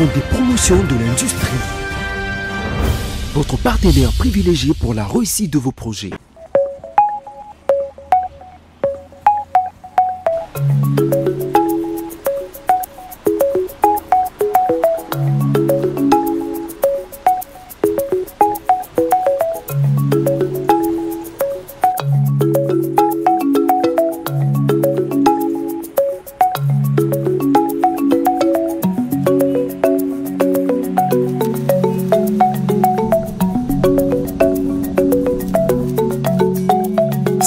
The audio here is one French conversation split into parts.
Fonds de promotion de l'industrie. Votre partenaire privilégié pour la réussite de vos projets.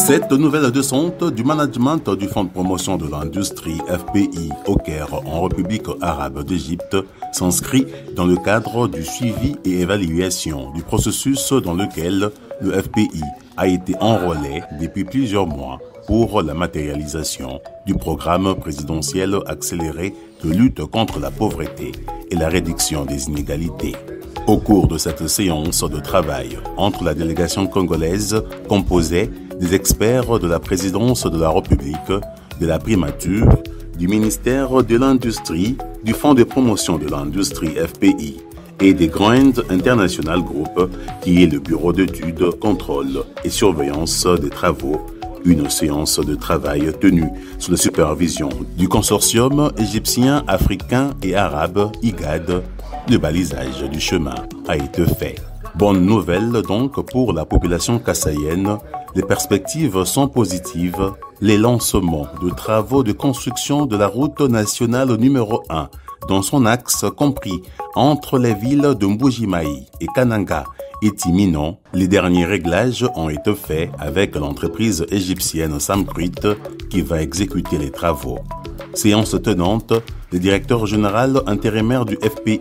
Cette nouvelle descente du management du Fonds de promotion de l'industrie FPI au Caire en République arabe d'Égypte s'inscrit dans le cadre du suivi et évaluation du processus dans lequel le FPI a été enrôlé depuis plusieurs mois pour la matérialisation du programme présidentiel accéléré de lutte contre la pauvreté et la réduction des inégalités. Au cours de cette séance de travail entre la délégation congolaise composée des experts de la présidence de la République, de la primature, du ministère de l'Industrie, du Fonds de promotion de l'industrie FPI et des Grand International Group, qui est le bureau d'études, contrôle et surveillance des travaux, une séance de travail tenue sous la supervision du consortium égyptien, africain et arabe IGAD. Le balisage du chemin a été fait. Bonne nouvelle donc pour la population kassaïenne. Les perspectives sont positives. Les lancements de travaux de construction de la route nationale numéro 1 dans son axe compris entre les villes de Mbuji-Mayi et Kananga est imminent. Les derniers réglages ont été faits avec l'entreprise égyptienne Samcrit qui va exécuter les travaux. Séance tenante, le directeur général intérimaire du FPI,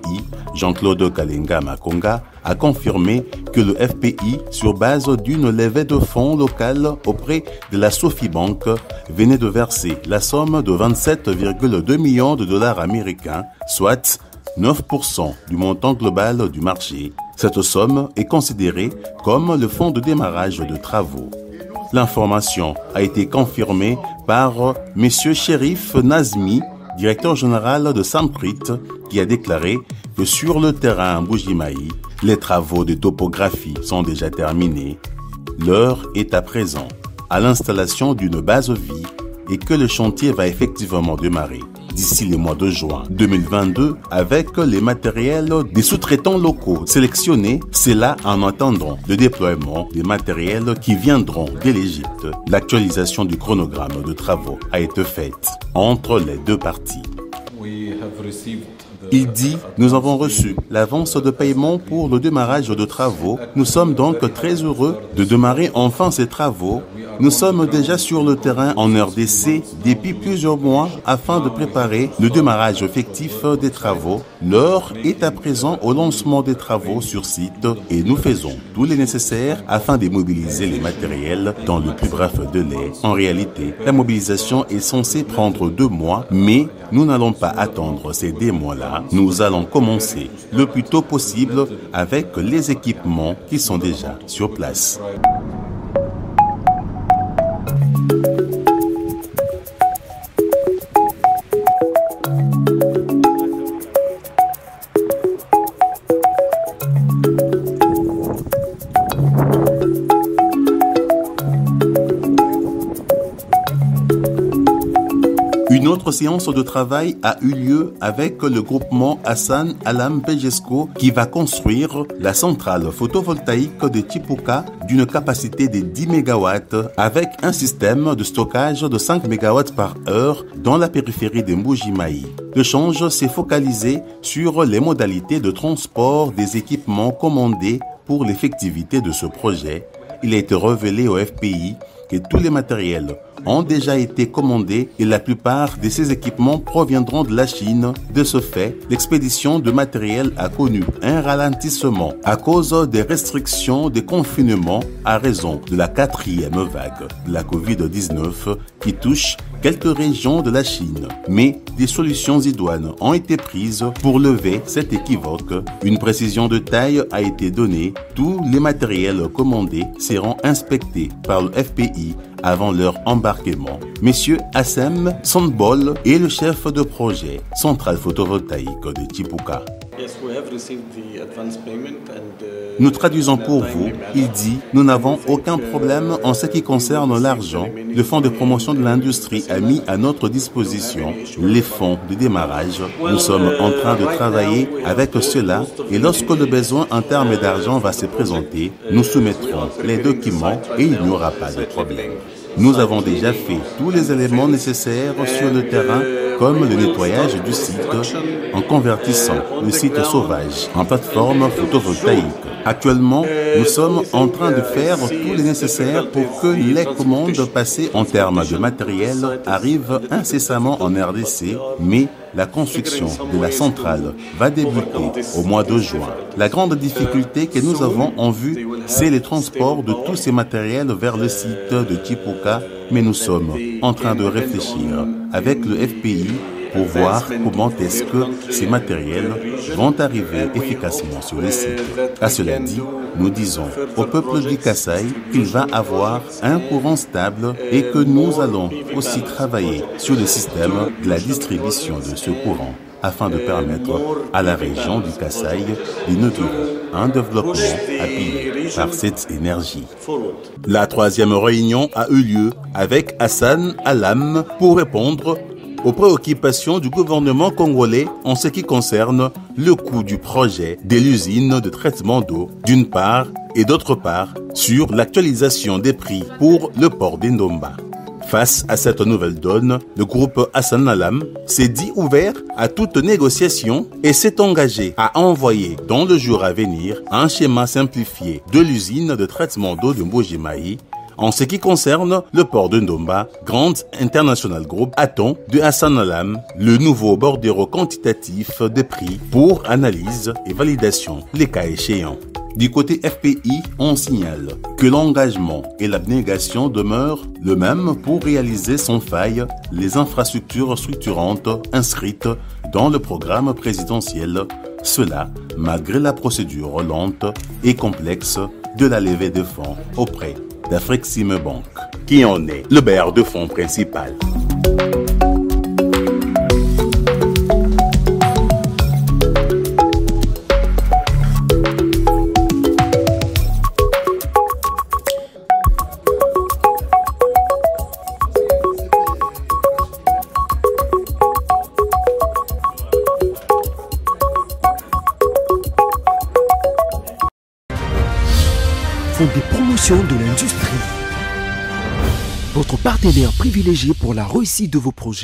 Jean-Claude Kalenga Makonga, a confirmé que le FPI, sur base d'une levée de fonds locale auprès de la Sofibank, venait de verser la somme de 27,2 millions de dollars américains, soit 9% du montant global du marché. Cette somme est considérée comme le fonds de démarrage de travaux. L'information a été confirmée par M. Chérif Nazmi, directeur général de Samcrit, qui a déclaré que sur le terrain à Mbuji-Mayi, les travaux de topographie sont déjà terminés. L'heure est à présent à l'installation d'une base vie et que le chantier va effectivement démarrer d'ici le mois de juin 2022 avec les matériels des sous-traitants locaux sélectionnés, c'est là en attendant le déploiement des matériels qui viendront de l'Égypte. L'actualisation du chronogramme de travaux a été faite entre les deux parties. Il dit, nous avons reçu l'avance de paiement pour le démarrage de travaux. Nous sommes donc très heureux de démarrer enfin ces travaux. Nous sommes déjà sur le terrain en RDC depuis plusieurs mois afin de préparer le démarrage effectif des travaux. L'heure est à présent au lancement des travaux sur site et nous faisons tout le nécessaire afin de mobiliser les matériels dans le plus bref délai. En réalité, la mobilisation est censée prendre 2 mois, mais nous n'allons pas attendre ces 2 mois-là. Nous allons commencer le plus tôt possible avec les équipements qui sont déjà sur place. Une autre séance de travail a eu lieu avec le groupement Hassan Alam Pejesco qui va construire la centrale photovoltaïque de Chipuka d'une capacité de 10 MW avec un système de stockage de 5 MW par heure dans la périphérie de Mbuji-Mayi. L'échange s'est focalisé sur les modalités de transport des équipements commandés pour l'effectivité de ce projet. Il a été révélé au FPI que tous les matériels ont déjà été commandés et la plupart de ces équipements proviendront de la Chine. De ce fait, l'expédition de matériel a connu un ralentissement à cause des restrictions de confinement à raison de la 4e vague de la Covid-19 qui touche quelques régions de la Chine. Mais des solutions idoines ont été prises pour lever cet équivoque. Une précision de taille a été donnée. Tous les matériels commandés seront inspectés par le FPI avant leur embarquement. Monsieur Assem Sonbol est le chef de projet centrale photovoltaïque de Chipuka. Nous traduisons pour vous, il dit, nous n'avons aucun problème en ce qui concerne l'argent. Le Fonds de promotion de l'industrie a mis à notre disposition les fonds de démarrage. Nous sommes en train de travailler avec cela et lorsque le besoin en termes d'argent va se présenter, nous soumettrons les documents et il n'y aura pas de problème. Nous avons déjà fait tous les éléments nécessaires sur le terrain, comme le nettoyage du site, en convertissant le site sauvage en plateforme photovoltaïque. Actuellement, nous sommes en train de faire tout le nécessaire pour que les commandes passées en termes de matériel arrivent incessamment en RDC, mais la construction de la centrale va débuter au mois de juin. La grande difficulté que nous avons en vue, c'est le transport de tous ces matériels vers le site de Chipuka, mais nous sommes en train de réfléchir avec le FPI pour voir comment est-ce que ces matériels vont arriver efficacement sur les sites. À cela dit, nous disons au peuple du Kasaï qu'il va avoir un courant stable et que nous allons aussi travailler sur le système de la distribution de ce courant afin de permettre à la région du Kasaï d'inaugurer un développement appuyé par cette énergie. La troisième réunion a eu lieu avec Hassan Alam pour répondre aux préoccupations du gouvernement congolais en ce qui concerne le coût du projet de l'usine de traitement d'eau d'une part et d'autre part sur l'actualisation des prix pour le port d'Ndomba. Face à cette nouvelle donne, le groupe Hassan Alam s'est dit ouvert à toute négociation et s'est engagé à envoyer dans le jour à venir un schéma simplifié de l'usine de traitement d'eau de Mbuji-Mayi. En ce qui concerne le port de Ndomba, Grand International Group attend de Hassan Alam le nouveau bordereau quantitatif des prix pour analyse et validation, les cas échéants. Du côté FPI, on signale que l'engagement et l'abnégation demeurent le même pour réaliser sans faille les infrastructures structurantes inscrites dans le programme présidentiel. Cela malgré la procédure lente et complexe de la levée de fonds auprès d'Afrexim Bank, qui en est le bailleur de fonds principal. Fonds des promotions de l'industrie. Votre partenaire privilégié pour la réussite de vos projets.